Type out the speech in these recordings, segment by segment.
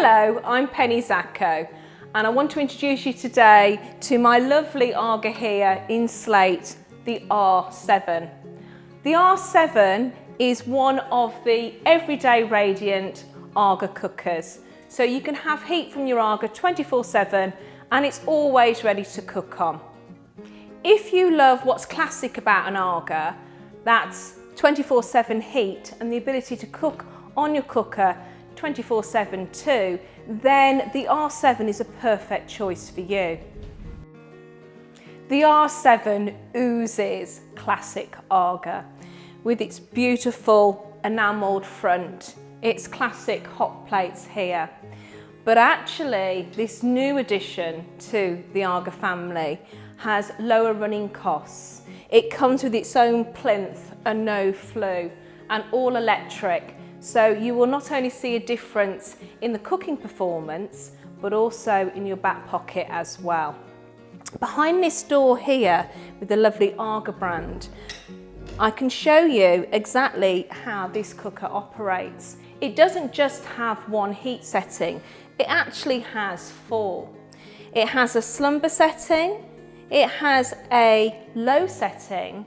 Hello, I'm Penny Zacco and I want to introduce you today to my lovely AGA here in slate, the R7. The R7 is one of the everyday radiant AGA cookers. So you can have heat from your AGA 24/7 and it's always ready to cook on. If you love what's classic about an AGA, that's 24/7 heat and the ability to cook on your cooker 24/7 too, then the R7 is a perfect choice for you. The R7 oozes classic AGA with its beautiful enamelled front, its classic hot plates here. But actually this new addition to the AGA family has lower running costs. It comes with its own plinth and no flue and all electric. So you will not only see a difference in the cooking performance, but also in your back pocket as well. Behind this door here with the lovely AGA brand, I can show you exactly how this cooker operates. It doesn't just have one heat setting, it actually has four. It has a slumber setting, it has a low setting,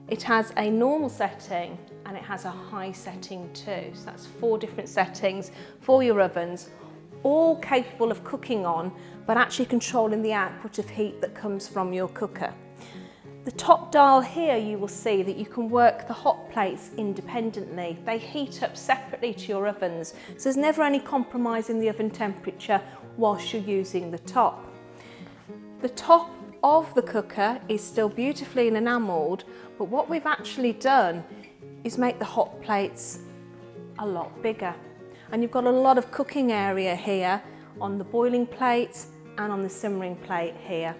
it has a normal setting, and it has a high setting too. So that's 4 different settings for your ovens, all capable of cooking on, but actually controlling the output of heat that comes from your cooker. The top dial here, you will see that you can work the hot plates independently. They heat up separately to your ovens, so there's never any compromise in the oven temperature whilst you're using the top. The top of the cooker is still beautifully enamelled, but what we've actually done is make the hot plates a lot bigger. And you've got a lot of cooking area here on the boiling plate and on the simmering plate here.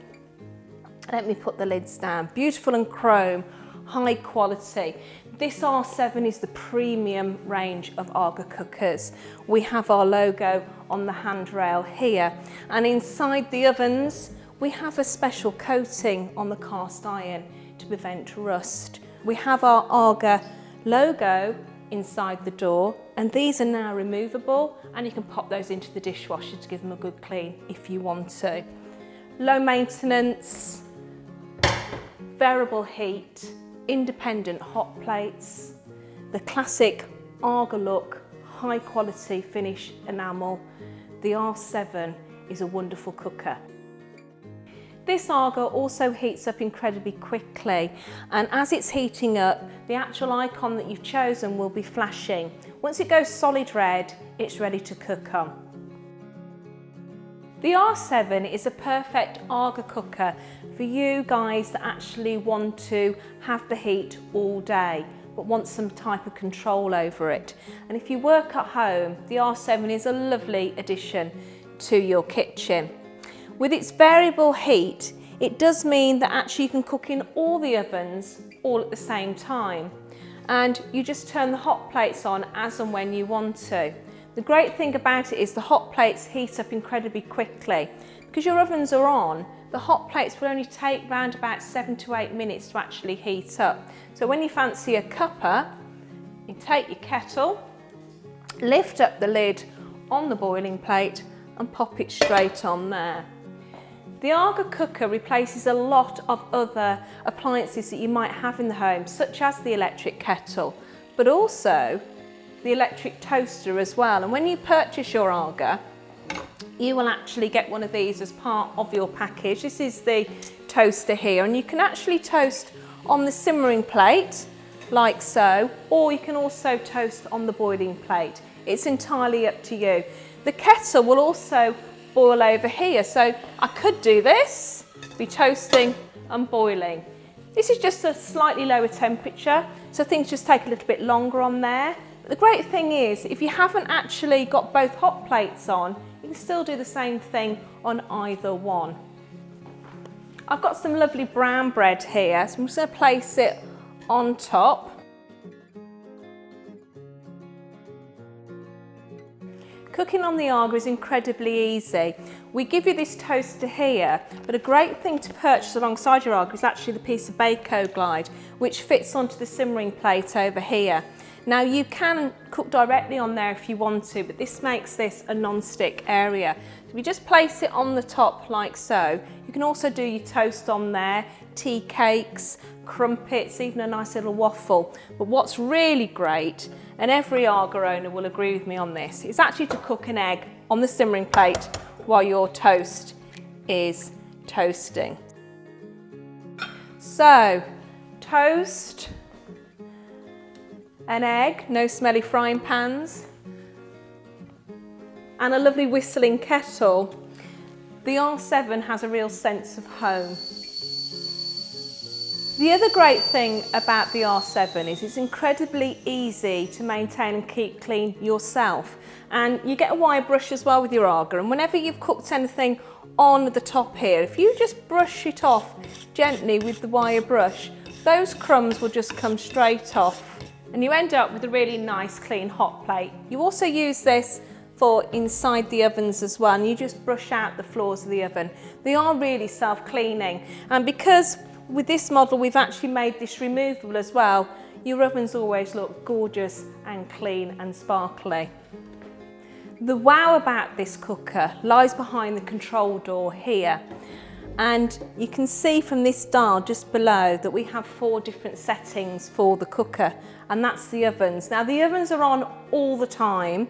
Let me put the lids down. Beautiful and chrome, high quality. This R7 is the premium range of AGA cookers. We have our logo on the handrail here, and inside the ovens we have a special coating on the cast iron to prevent rust. We have our AGA logo inside the door, and these are now removable and you can pop those into the dishwasher to give them a good clean if you want to. Low maintenance, variable heat, independent hot plates, the classic AGA look, high quality finish enamel. The R7 is a wonderful cooker. This AGA also heats up incredibly quickly, and as it's heating up, the actual icon that you've chosen will be flashing. Once it goes solid red, it's ready to cook on. The R7 is a perfect AGA cooker for you guys that actually want to have the heat all day, but want some type of control over it. And if you work at home, the R7 is a lovely addition to your kitchen. With its variable heat, it does mean that actually you can cook in all the ovens all at the same time. And you just turn the hot plates on as and when you want to. The great thing about it is the hot plates heat up incredibly quickly. Because your ovens are on, the hot plates will only take around about 7 to 8 minutes to actually heat up. So when you fancy a cuppa, you take your kettle, lift up the lid on the boiling plate and pop it straight on there. The AGA cooker replaces a lot of other appliances that you might have in the home, such as the electric kettle, but also the electric toaster as well. And when you purchase your AGA, you will actually get one of these as part of your package. This is the toaster here, and you can actually toast on the simmering plate, like so, or you can also toast on the boiling plate. It's entirely up to you. The kettle will also boil over here, so I could do this, be toasting and boiling. This is just a slightly lower temperature, so things just take a little bit longer on there. But the great thing is, if you haven't actually got both hot plates on, you can still do the same thing on either one. I've got some lovely brown bread here, so I'm just going to place it on top. Cooking on the AGA is incredibly easy. We give you this toaster here, but a great thing to purchase alongside your AGA is actually the piece of Bako Glide, which fits onto the simmering plate over here. Now you can cook directly on there if you want to, but this makes this a non-stick area. So if you just place it on the top like so, you can also do your toast on there, tea cakes, crumpets, even a nice little waffle. But what's really great, and every AGA owner will agree with me on this, is actually to cook an egg on the simmering plate while your toast is toasting. So, toast, an egg, no smelly frying pans, and a lovely whistling kettle. The R7 has a real sense of home. The other great thing about the R7 is it's incredibly easy to maintain and keep clean yourself. And you get a wire brush as well with your AGA, and whenever you've cooked anything on the top here, if you just brush it off gently with the wire brush, those crumbs will just come straight off and you end up with a really nice clean hot plate. You also use this for inside the ovens as well, and you just brush out the floors of the oven. They are really self-cleaning, and because with this model we've actually made this removable as well, your ovens always look gorgeous and clean and sparkly. The wow about this cooker lies behind the control door here, and you can see from this dial just below that we have 4 different settings for the cooker, and that's the ovens. Now the ovens are on all the time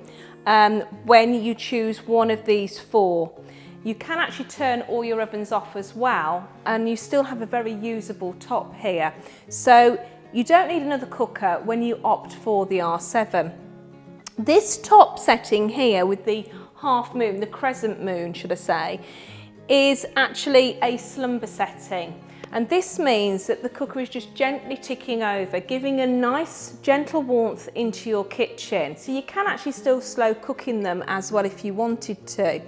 when you choose one of these 4. You can actually turn all your ovens off as well, and you still have a very usable top here. So you don't need another cooker when you opt for the R7. This top setting here with the half moon, the crescent moon should I say, is actually a slumber setting. And this means that the cooker is just gently ticking over, giving a nice gentle warmth into your kitchen. So you can actually still slow cooking them as well if you wanted to.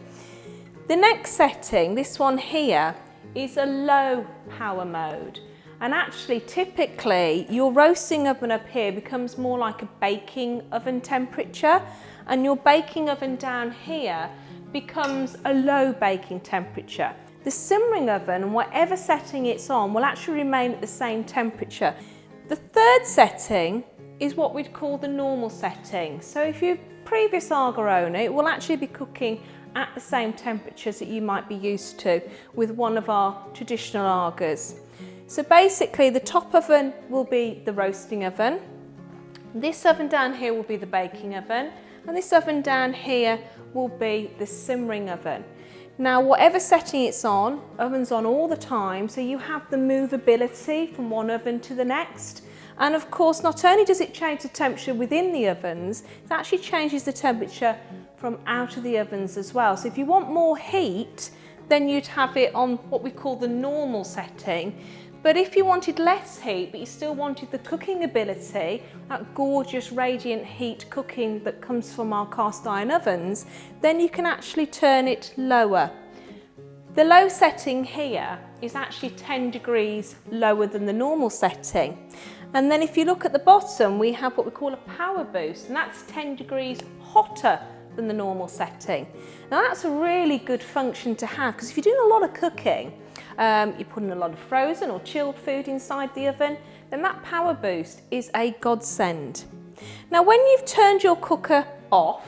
The next setting, this one here, is a low power mode. And actually, typically, your roasting oven up here becomes more like a baking oven temperature, and your baking oven down here becomes a low baking temperature. The simmering oven, whatever setting it's on, will actually remain at the same temperature. The third setting is what we'd call the normal setting. So if you're a previous AGA owner, it will actually be cooking at the same temperatures that you might be used to with one of our traditional AGAs. So basically the top oven will be the roasting oven, this oven down here will be the baking oven, and this oven down here will be the simmering oven. Now whatever setting it's on, oven's on all the time, so you have the movability from one oven to the next. And of course, not only does it change the temperature within the ovens, it actually changes the temperature from out of the ovens as well. So if you want more heat, then you'd have it on what we call the normal setting. But if you wanted less heat, but you still wanted the cooking ability, that gorgeous radiant heat cooking that comes from our cast iron ovens, then you can actually turn it lower. The low setting here is actually 10 degrees lower than the normal setting. And then if you look at the bottom, we have what we call a power boost, and that's 10 degrees hotter than the normal setting. Now that's a really good function to have, because if you're doing a lot of cooking, you're putting a lot of frozen or chilled food inside the oven, then that power boost is a godsend. Now when you've turned your cooker off,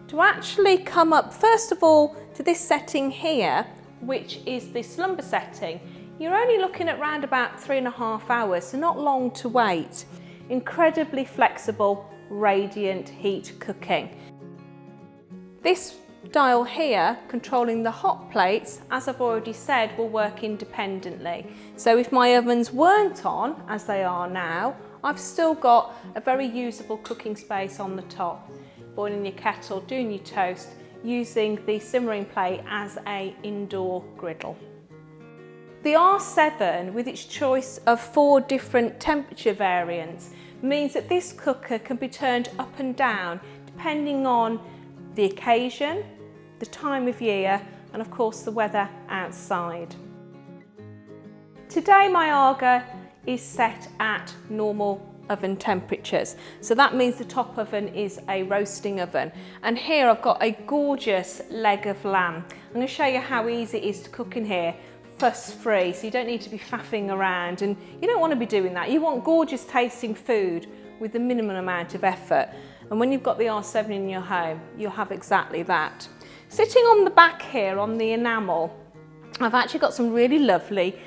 to actually come up first of all to this setting here, which is the slumber setting, you're only looking at around about 3.5 hours, so not long to wait. Incredibly flexible, radiant heat cooking. This dial here, controlling the hot plates, as I've already said, will work independently. So if my ovens weren't on, as they are now, I've still got a very usable cooking space on the top. Boiling your kettle, doing your toast, using the simmering plate as an indoor griddle. The R7, with its choice of 4 different temperature variants, means that this cooker can be turned up and down depending on the occasion, the time of year, and of course the weather outside. Today my AGA is set at normal oven temperatures, so that means the top oven is a roasting oven, and here I've got a gorgeous leg of lamb. I'm going to show you how easy it is to cook in here, fuss free, so you don't need to be faffing around, and you don't want to be doing that. You want gorgeous tasting food with the minimum amount of effort. And when you've got the R7 in your home, you'll have exactly that. Sitting on the back here on the enamel, I've actually got some really lovely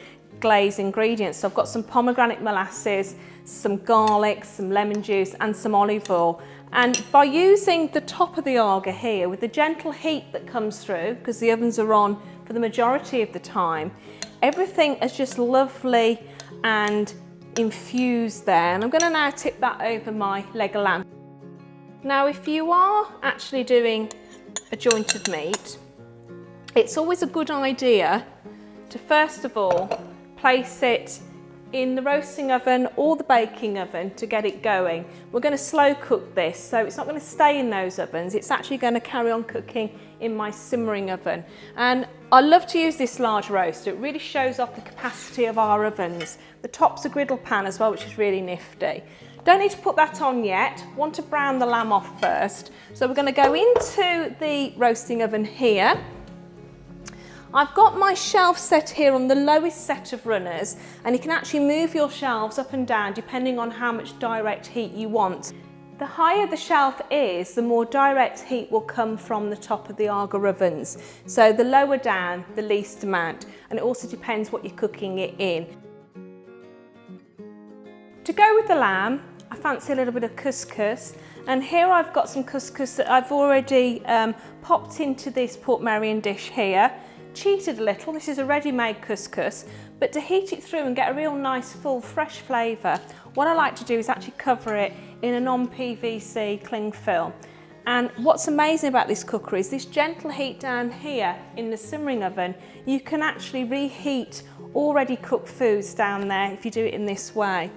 glaze ingredients. So I've got some pomegranate molasses, some garlic, some lemon juice and some olive oil. And by using the top of the Aga here with the gentle heat that comes through, because the ovens are on for the majority of the time, everything is just lovely and infused there. And I'm going to now tip that over my leg of lamb. Now if you are actually doing a joint of meat, it's always a good idea to first of all place it in the roasting oven or the baking oven to get it going. We're going to slow cook this, so it's not going to stay in those ovens. It's actually going to carry on cooking in my simmering oven. And I love to use this large roaster. It really shows off the capacity of our ovens. The top's a griddle pan as well, which is really nifty. Don't need to put that on yet. Want to brown the lamb off first. So we're going to go into the roasting oven here. I've got my shelf set here on the lowest set of runners, and you can actually move your shelves up and down depending on how much direct heat you want. The higher the shelf is, the more direct heat will come from the top of the Aga ovens. So the lower down, the least amount, and it also depends what you're cooking it in. To go with the lamb, I fancy a little bit of couscous, and here I've got some couscous that I've already popped into this Port Merion dish here. Cheated a little, this is a ready-made couscous, but to heat it through and get a real nice full fresh flavour, what I like to do is actually cover it in a non-PVC cling film. And what's amazing about this cooker is this gentle heat down here in the simmering oven. You can actually reheat already cooked foods down there if you do it in this way.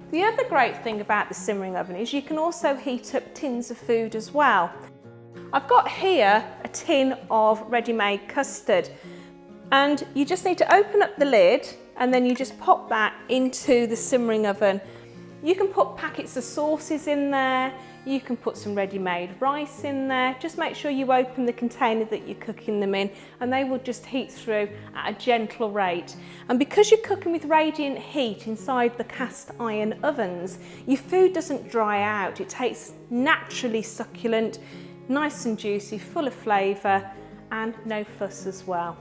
The other great thing about the simmering oven is you can also heat up tins of food as well. I've got here a tin of ready-made custard, and you just need to open up the lid and then you just pop that into the simmering oven. You can put packets of sauces in there, you can put some ready-made rice in there. Just make sure you open the container that you're cooking them in, and they will just heat through at a gentle rate. And because you're cooking with radiant heat inside the cast iron ovens, your food doesn't dry out. It tastes naturally succulent, nice and juicy, full of flavour and no fuss as well.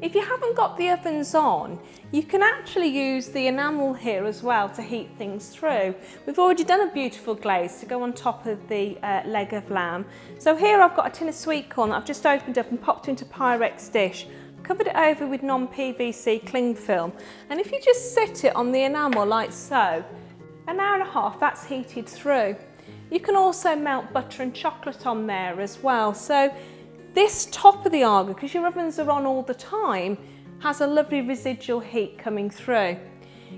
If you haven't got the ovens on, you can actually use the enamel here as well to heat things through. We've already done a beautiful glaze to go on top of the leg of lamb. So here I've got a tin of sweet corn that I've just opened up and popped into a Pyrex dish. Covered it over with non-PVC cling film, and if you just sit it on the enamel like so, an hour and a half that's heated through. You can also melt butter and chocolate on there as well. So this top of the Aga, because your ovens are on all the time, has a lovely residual heat coming through.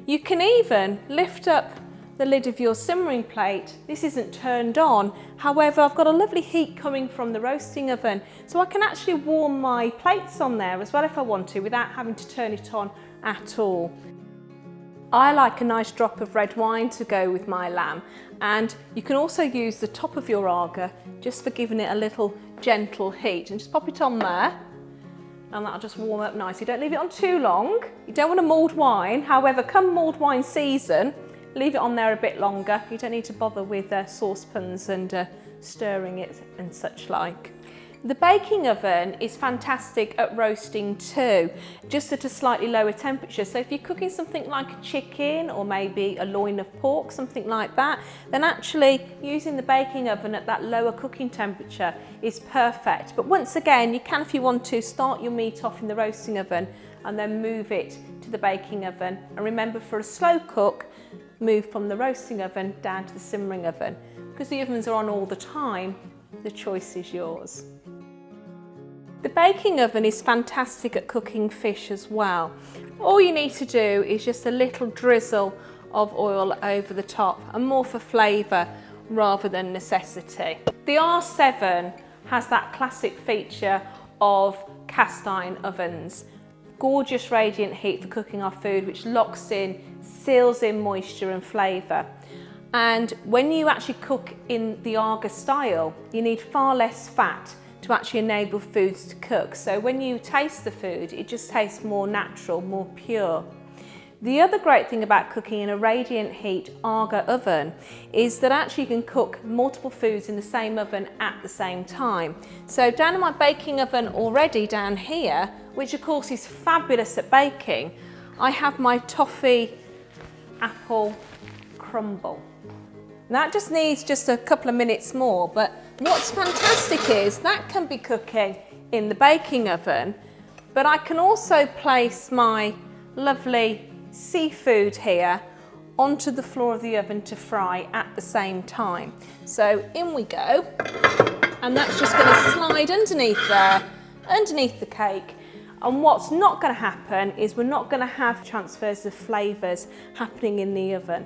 You can even lift up the lid of your simmering plate. This isn't turned on, however I've got a lovely heat coming from the roasting oven, so I can actually warm my plates on there as well if I want to, without having to turn it on at all. I like a nice drop of red wine to go with my lamb, and you can also use the top of your Aga just for giving it a little gentle heat, and just pop it on there and that'll just warm up nicely. Don't leave it on too long. You don't want to mulled wine, however come mulled wine season, leave it on there a bit longer. You don't need to bother with saucepans and stirring it and such like. The baking oven is fantastic at roasting too, just at a slightly lower temperature. So if you're cooking something like a chicken or maybe a loin of pork, something like that, then actually using the baking oven at that lower cooking temperature is perfect. But once again, you can, if you want to, start your meat off in the roasting oven and then move it to the baking oven. And remember, for a slow cook, move from the roasting oven down to the simmering oven. Because the ovens are on all the time, the choice is yours. The baking oven is fantastic at cooking fish as well. All you need to do is just a little drizzle of oil over the top, and more for flavour rather than necessity. The R7 has that classic feature of cast iron ovens. Gorgeous radiant heat for cooking our food, which locks in, seals in moisture and flavour. And when you actually cook in the Aga style, you need far less fat to actually enable foods to cook. So when you taste the food, it just tastes more natural, more pure. The other great thing about cooking in a radiant heat AGA oven is that actually you can cook multiple foods in the same oven at the same time. So down in my baking oven already down here, which of course is fabulous at baking, I have my toffee apple crumble. That just needs just a couple of minutes more, but what's fantastic is that can be cooking in the baking oven, but I can also place my lovely seafood here onto the floor of the oven to fry at the same time. So in we go, and that's just going to slide underneath there, underneath the cake. And what's not going to happen is we're not going to have transfers of flavours happening in the oven.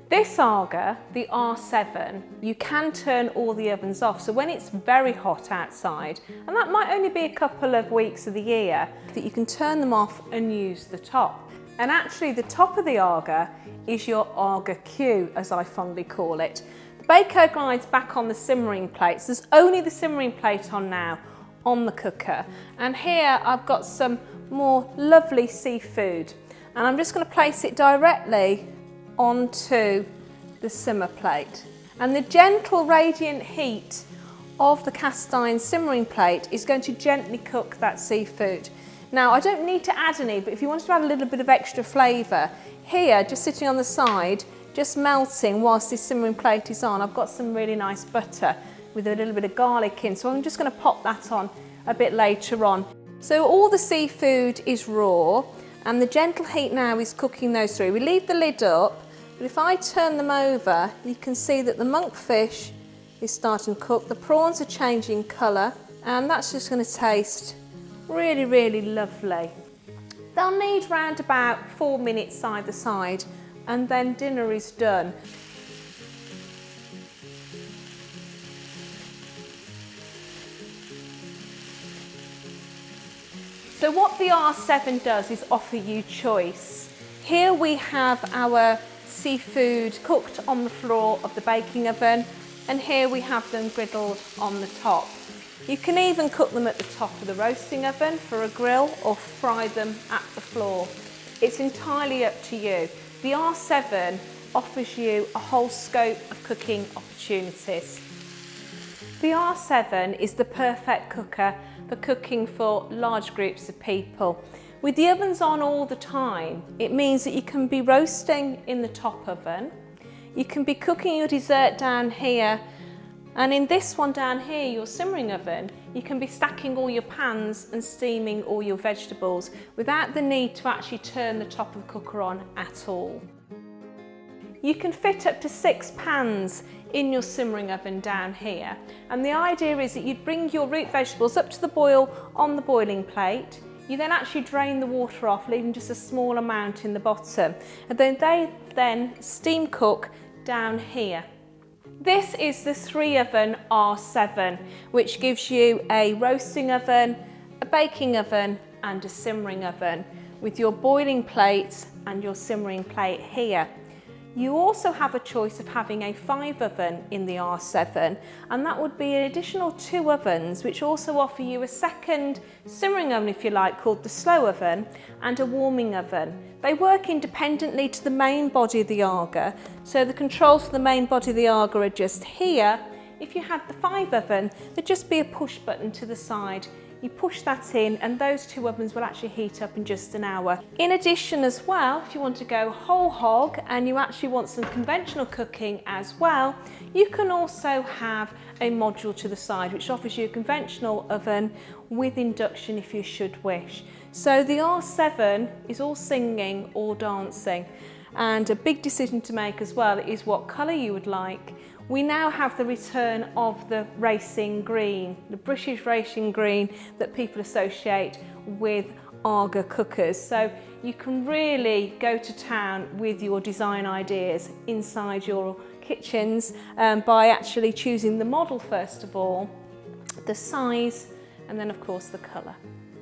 This AGA, the R7, you can turn all the ovens off. So when it's very hot outside, and that might only be a couple of weeks of the year, that you can turn them off and use the top. And actually the top of the AGA is your AGA Q, as I fondly call it. The bako glides back on the simmering plates. There's only the simmering plate on now on the cooker. And here I've got some more lovely seafood. And I'm just going to place it directly onto the simmer plate. And the gentle radiant heat of the cast iron simmering plate is going to gently cook that seafood. Now I don't need to add any, but if you wanted to add a little bit of extra flavour, here just sitting on the side, just melting whilst this simmering plate is on, I've got some really nice butter with a little bit of garlic in, so I'm just going to pop that on a bit later on. So all the seafood is raw and the gentle heat now is cooking those through. We leave the lid up, but if I turn them over, you can see that the monkfish is starting to cook, the prawns are changing colour, and that's just going to taste really, really lovely. They'll need round about 4 minutes either side, and then dinner is done. So what the R7 does is offer you choice. Here we have our seafood cooked on the floor of the baking oven, and here we have them griddled on the top. You can even cook them at the top of the roasting oven for a grill or fry them at the floor. It's entirely up to you. The R7 offers you a whole scope of cooking opportunities. The R7 is the perfect cooker for cooking for large groups of people. With the ovens on all the time, it means that you can be roasting in the top oven, you can be cooking your dessert down here, and in this one down here, your simmering oven, you can be stacking all your pans and steaming all your vegetables without the need to actually turn the top of the cooker on at all. You can fit up to 6 pans in your simmering oven down here, and the idea is that you'd bring your root vegetables up to the boil on the boiling plate. You then actually drain the water off, leaving just a small amount in the bottom, and then they steam cook down here. This is the 3-oven R7, which gives you a roasting oven, a baking oven and a simmering oven with your boiling plate and your simmering plate here. You also have a choice of having a 5-oven in the R7, and that would be an additional 2 ovens which also offer you a second simmering oven, if you like, called the slow oven, and a warming oven. They work independently to the main body of the AGA, so the controls for the main body of the AGA are just here. If you had the 5-oven, there'd just be a push button to the side. You push that in and those 2 ovens will actually heat up in just an hour. In addition as well, if you want to go whole hog and you actually want some conventional cooking as well, you can also have a module to the side which offers you a conventional oven with induction if you should wish. So the R7 is all singing or dancing, and a big decision to make as well is what colour you would like. We now have the return of the racing green, the British racing green that people associate with AGA cookers. So you can really go to town with your design ideas inside your kitchens by actually choosing the model first of all, the size, and then of course the colour.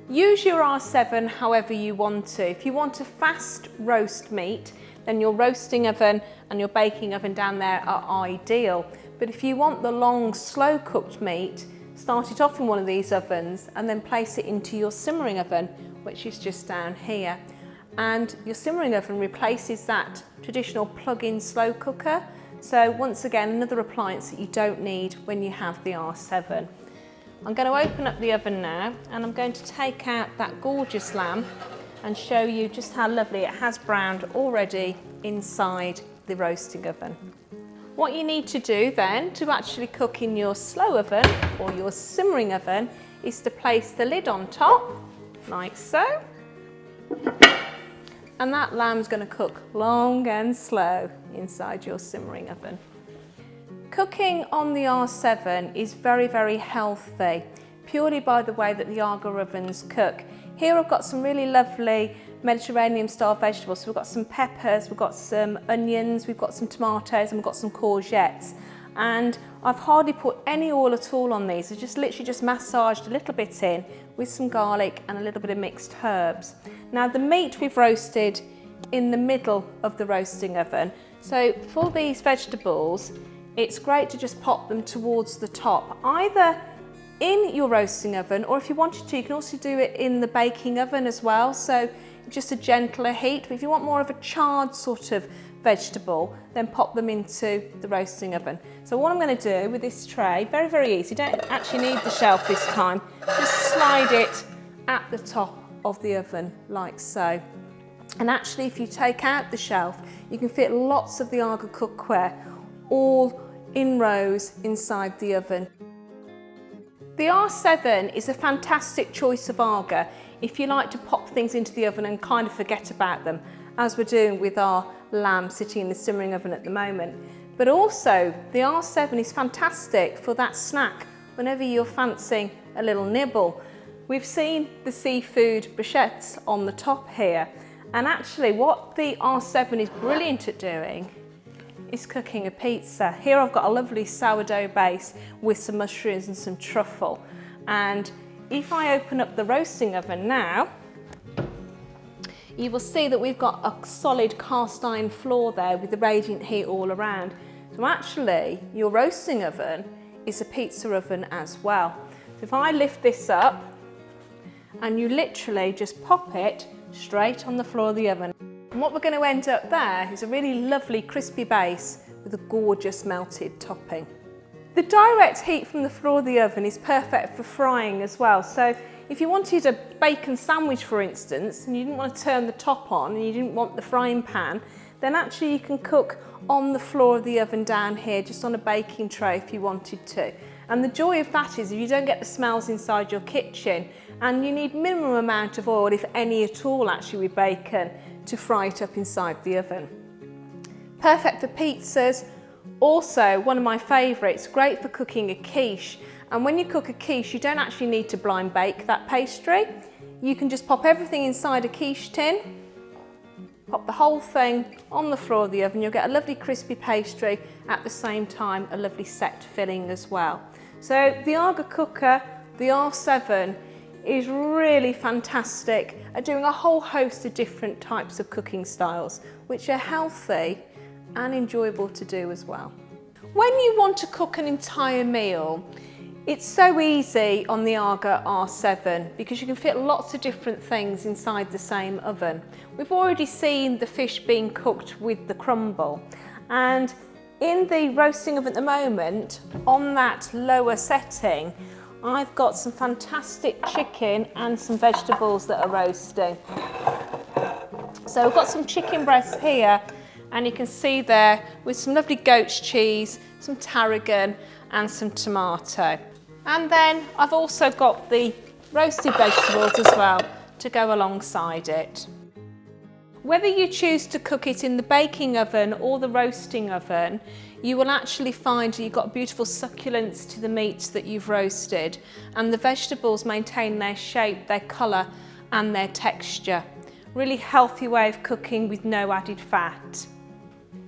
Use your R7 however you want to. If you want a fast roast meat, then your roasting oven and your baking oven down there are ideal. But if you want the long, slow cooked meat, start it off in one of these ovens and then place it into your simmering oven, which is just down here. and your simmering oven replaces that traditional plug-in slow cooker. So once again, another appliance that you don't need when you have the R7. I'm going to open up the oven now, and I'm going to take out that gorgeous lamb and show you just how lovely it has browned already inside the roasting oven. What you need to do then to actually cook in your slow oven or your simmering oven is to place the lid on top, like so. And that lamb's going to cook long and slow inside your simmering oven. Cooking on the R7 is very, very healthy, purely by the way that the AGA ovens cook. Here I've got some really lovely Mediterranean style vegetables. So we've got some peppers, we've got some onions, we've got some tomatoes, and we've got some courgettes. And I've hardly put any oil at all on these. I've just literally massaged a little bit in with some garlic and a little bit of mixed herbs. Now the meat we've roasted in the middle of the roasting oven. So for these vegetables, it's great to just pop them towards the top, either in your roasting oven, or if you wanted to, you can also do it in the baking oven as well. So just a gentler heat. But if you want more of a charred sort of vegetable, then pop them into the roasting oven. So what I'm going to do with this tray, very, very easy, don't actually need the shelf this time, just slide it at the top of the oven like so. And actually, if you take out the shelf, you can fit lots of the AGA cookware all in rows inside the oven. The R7 is a fantastic choice of AGA if you like to pop things into the oven and kind of forget about them, as we're doing with our lamb sitting in the simmering oven at the moment. But also, the R7 is fantastic for that snack whenever you're fancying a little nibble. We've seen the seafood brochettes on the top here, and actually what the R7 is brilliant at doing is cooking a pizza. Here I've got a lovely sourdough base with some mushrooms and some truffle. And if I open up the roasting oven now, you will see that we've got a solid cast iron floor there with the radiant heat all around. So actually, your roasting oven is a pizza oven as well. So if I lift this up, and you literally just pop it straight on the floor of the oven. And what we're going to end up there is a really lovely crispy base with a gorgeous melted topping. The direct heat from the floor of the oven is perfect for frying as well. So if you wanted a bacon sandwich, for instance, and you didn't want to turn the top on and you didn't want the frying pan, then actually you can cook on the floor of the oven down here, just on a baking tray if you wanted to. And the joy of that is if you don't get the smells inside your kitchen, and you need minimum amount of oil, if any at all, actually with bacon, to fry it up inside the oven. Perfect for pizzas. Also, one of my favourites, great for cooking a quiche. And when you cook a quiche, you don't actually need to blind bake that pastry. You can just pop everything inside a quiche tin, pop the whole thing on the floor of the oven. You'll get a lovely crispy pastry, at the same time a lovely set filling as well. So the AGA cooker, the R7, is really fantastic at doing a whole host of different types of cooking styles, which are healthy and enjoyable to do as well. When you want to cook an entire meal, it's so easy on the AGA R7 because you can fit lots of different things inside the same oven. We've already seen the fish being cooked with the crumble, and in the roasting oven at the moment, on that lower setting, I've got some fantastic chicken and some vegetables that are roasting. So I've got some chicken breasts here, and you can see there with some lovely goat's cheese, some tarragon and some tomato. And then I've also got the roasted vegetables as well to go alongside it. Whether you choose to cook it in the baking oven or the roasting oven, you will actually find you've got beautiful succulence to the meat that you've roasted, and the vegetables maintain their shape, their colour and their texture. Really healthy way of cooking with no added fat.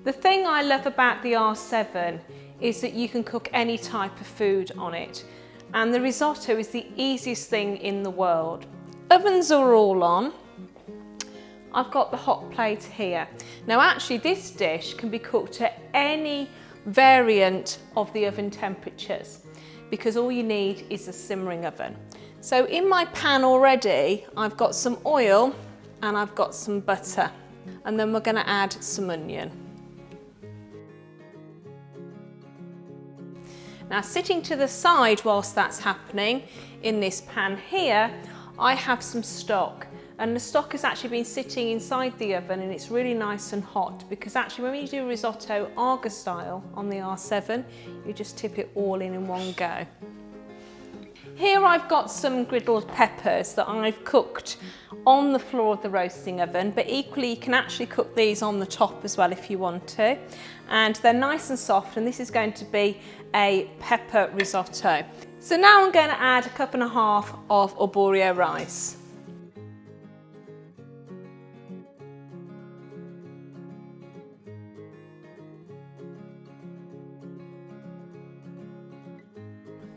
The thing I love about the R7 is that you can cook any type of food on it, and the risotto is the easiest thing in the world. Ovens are all on. I've got the hot plate here. Now actually this dish can be cooked at any variant of the oven temperatures because all you need is a simmering oven. So in my pan already, I've got some oil and I've got some butter. And then we're going to add some onion. Now, sitting to the side whilst that's happening in this pan here, I have some stock. And the stock has actually been sitting inside the oven and it's really nice and hot, because actually when you do risotto AGA style on the R7, you just tip it all in one go. Here I've got some griddled peppers that I've cooked on the floor of the roasting oven, but equally you can actually cook these on the top as well if you want to. And they're nice and soft, and this is going to be a pepper risotto. So now I'm going to add 1.5 cups of arborio rice.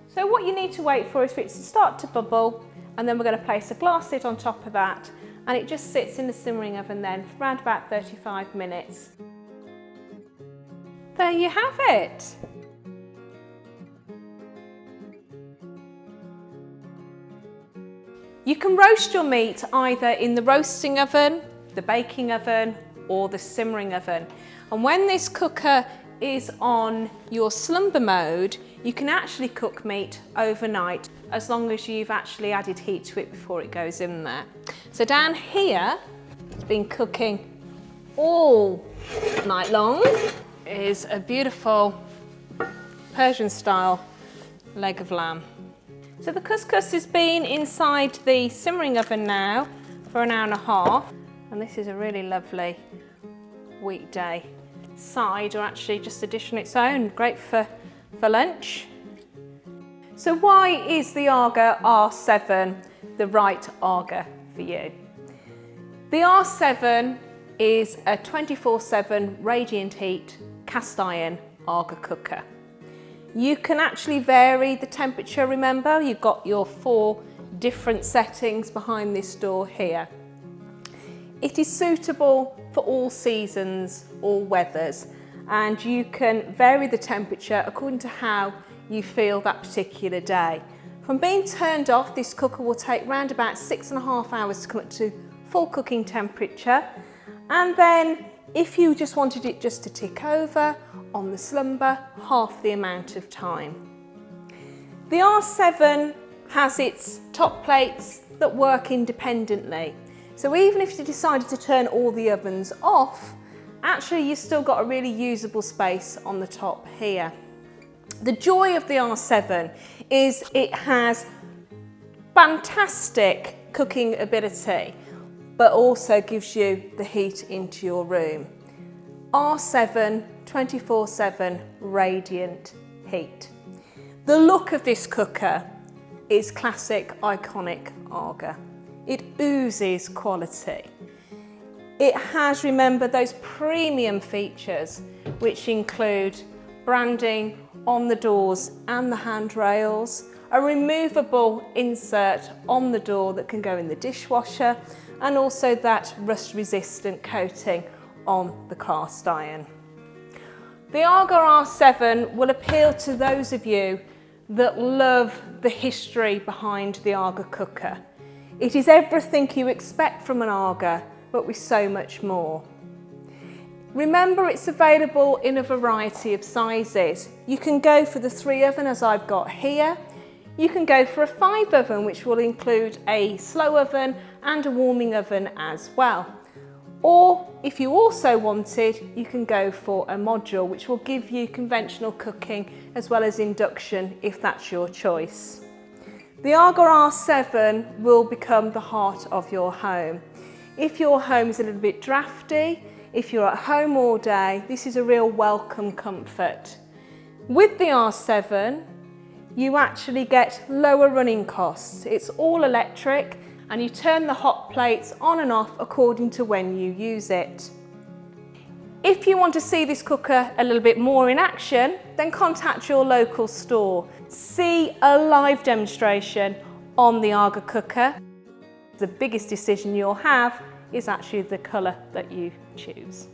So what you need to wait for is for it to start to bubble, and then we're going to place a glass lid on top of that, and it just sits in the simmering oven then for around about 35 minutes. There you have it. You can roast your meat either in the roasting oven, the baking oven, or the simmering oven. And when this cooker is on your slumber mode, you can actually cook meat overnight as long as you've actually added heat to it before it goes in there. So down here, it's been cooking all night long, is a beautiful Persian style leg of lamb. So the couscous has been inside the simmering oven now for an hour and a half, and this is a really lovely weekday side, or actually just a dish on its own, great for lunch. So why is the AGA R7 the right AGA for you? The R7 is a 24/7 radiant heat cast iron AGA cooker. You can actually vary the temperature, remember, you've got your 4 different settings behind this door here. It is suitable for all seasons, all weathers, and you can vary the temperature according to how you feel that particular day. From being turned off, this cooker will take around about 6.5 hours to come up to full cooking temperature, and then if you just wanted it just to tick over on the slumber, half the amount of time. The R7 has its top plates that work independently. So even if you decided to turn all the ovens off, actually you've still got a really usable space on the top here. The joy of the R7 is it has fantastic cooking ability, but also gives you the heat into your room. R7 24/7 radiant heat. The look of this cooker is classic, iconic AGA. It oozes quality. It has, remember, those premium features which include branding on the doors and the handrails, a removable insert on the door that can go in the dishwasher, and also that rust-resistant coating on the cast iron. The AGA R7 will appeal to those of you that love the history behind the AGA cooker. It is everything you expect from an AGA, but with so much more. Remember, it's available in a variety of sizes. You can go for the 3 oven as I've got here. You can go for a 5 oven, which will include a slow oven and a warming oven as well. Or if you also wanted, you can go for a module, which will give you conventional cooking as well as induction if that's your choice. The AGA R7 will become the heart of your home. If your home is a little bit drafty, if you're at home all day, this is a real welcome comfort. With the R7, you actually get lower running costs. It's all electric, and you turn the hot plates on and off according to when you use it. If you want to see this cooker a little bit more in action, then contact your local store. See a live demonstration on the AGA cooker. The biggest decision you'll have is actually the colour that you choose.